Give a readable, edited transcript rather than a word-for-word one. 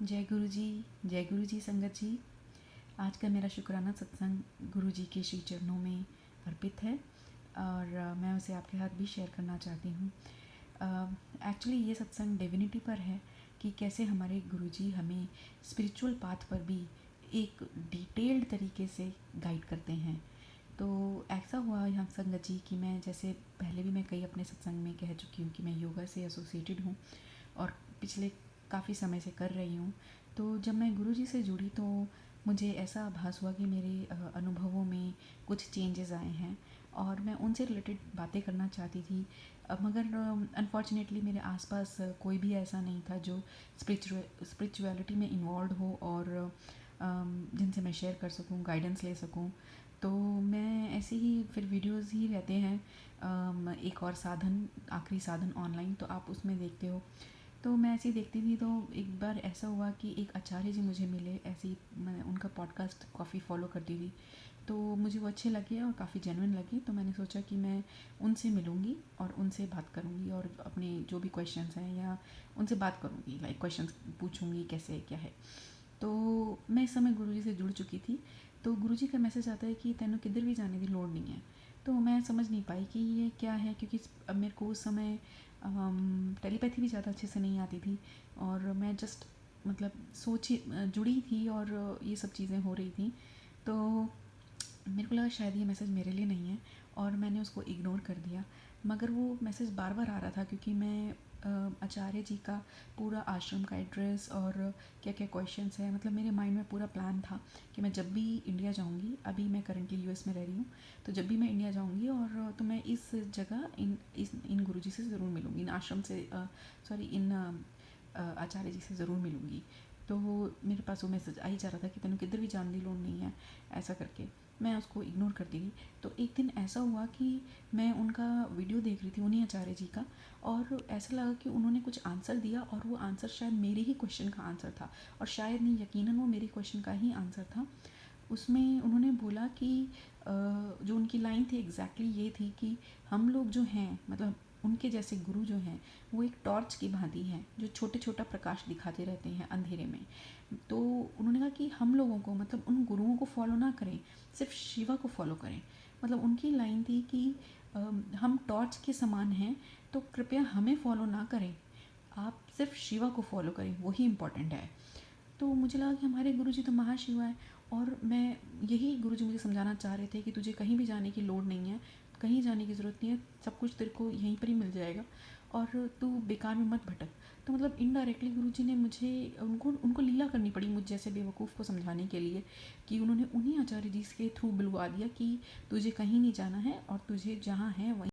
जय गुरु जी संगत जी। आज का मेरा शुक्राना सत्संग गुरु जी के श्री चरणों में अर्पित है और मैं उसे आपके साथ भी शेयर करना चाहती हूँ। एक्चुअली ये सत्संग डिविनिटी पर है कि कैसे हमारे गुरु जी हमें स्पिरिचुअल पाथ पर भी एक डिटेल्ड तरीके से गाइड करते हैं। तो ऐसा हुआ यहाँ संगत जी कि मैं जैसे पहले भी मैं कई अपने सत्संग में कह चुकी हूँ कि मैं योगा से एसोसिएटेड हूँ और पिछले काफ़ी समय से कर रही हूँ। तो जब मैं गुरुजी से जुड़ी तो मुझे ऐसा आभास हुआ कि मेरे अनुभवों में कुछ चेंजेस आए हैं और मैं उनसे रिलेटेड बातें करना चाहती थी। मगर अनफॉर्चुनेटली मेरे आसपास कोई भी ऐसा नहीं था जो स्पिरिचुअलिटी में इन्वॉल्व हो और जिनसे मैं शेयर कर सकूं, गाइडेंस ले सकूं। तो मैं ऐसे ही फिर वीडियोस ही रहते हैं, एक और साधन, आखिरी साधन ऑनलाइन, तो आप उसमें देखते हो। तो मैं ऐसे ही देखती थी तो एक बार ऐसा हुआ कि एक आचार्य जी मुझे मिले। ऐसे ही मैं उनका पॉडकास्ट काफ़ी फॉलो करती थी तो मुझे वो अच्छे लगे और काफ़ी जेन्युइन लगे। तो मैंने सोचा कि मैं उनसे मिलूँगी और उनसे बात करूँगी और अपने जो भी क्वेश्चंस हैं या उनसे बात करूँगी, लाइक क्वेश्चंस पूछूँगी कैसे क्या है। तो मैं इस समय गुरुजी से जुड़ चुकी थी। तो गुरुजी का मैसेज आता है कि तेनों किधर भी जाने की लोड़ नहीं है। तो मैं समझ नहीं पाई कि ये क्या है, क्योंकि अब मेरे को उस समय टेलीपैथी भी ज़्यादा अच्छे से नहीं आती थी और मैं जस्ट मतलब सोची जुड़ी थी और ये सब चीज़ें हो रही थी। तो मेरे को लगा शायद ये मैसेज मेरे लिए नहीं है और मैंने उसको इग्नोर कर दिया। मगर वो मैसेज बार बार आ रहा था क्योंकि मैं आचार्य जी का पूरा आश्रम का एड्रेस और क्या क्या क्वेश्चंस है, मतलब मेरे माइंड में पूरा प्लान था कि मैं जब भी इंडिया जाऊंगी, अभी मैं करंटली यूएस में रह रही हूँ, तो जब भी मैं इंडिया जाऊंगी और तो मैं इस जगह इन गुरुजी से ज़रूर मिलूँगी, इन आश्रम से सॉरी इन आचार्य जी से ज़रूर मिलूँगी। तो मेरे पास वो मैसेज आ ही जा रहा था कि तेनों किधर भी जाने की लोड़ नहीं है, ऐसा करके मैं उसको इग्नोर करती थी। तो एक दिन ऐसा हुआ कि मैं उनका वीडियो देख रही थी, उन्हीं आचार्य जी का, और ऐसा लगा कि उन्होंने कुछ आंसर दिया और वो आंसर शायद मेरे ही क्वेश्चन का आंसर था, और शायद नहीं यकीनन वो मेरे क्वेश्चन का ही आंसर था। उसमें उन्होंने बोला कि जो उनकी लाइन थी एग्जैक्टली ये थी कि हम लोग जो हैं, मतलब उनके जैसे गुरु जो हैं, वो एक टॉर्च की भांति हैं जो छोटे छोटा प्रकाश दिखाते रहते हैं अंधेरे में। तो उन्होंने कहा कि हम लोगों को, मतलब उन गुरुओं को फॉलो ना करें, सिर्फ शिवा को फॉलो करें। मतलब उनकी लाइन थी कि हम टॉर्च के समान हैं, तो कृपया हमें फॉलो ना करें, आप सिर्फ शिवा को फॉलो करें, वही इम्पोर्टेंट है। तो मुझे लगा कि हमारे गुरुजी तो महाशिवा है और मैं यही गुरुजी मुझे समझाना चाह रहे थे कि तुझे कहीं भी जाने की लोड़ नहीं है, कहीं जाने की ज़रूरत नहीं है, सब कुछ तेरे को यहीं पर ही मिल जाएगा और तू बेकार में मत भटक। तो मतलब इनडायरेक्टली गुरुजी ने मुझे, उनको उनको लीला करनी पड़ी मुझ जैसे बेवकूफ़ को समझाने के लिए, कि उन्होंने उन्हीं आचार्य जी के थ्रू बुलवा दिया कि तुझे कहीं नहीं जाना है और तुझे जहाँ है वहीं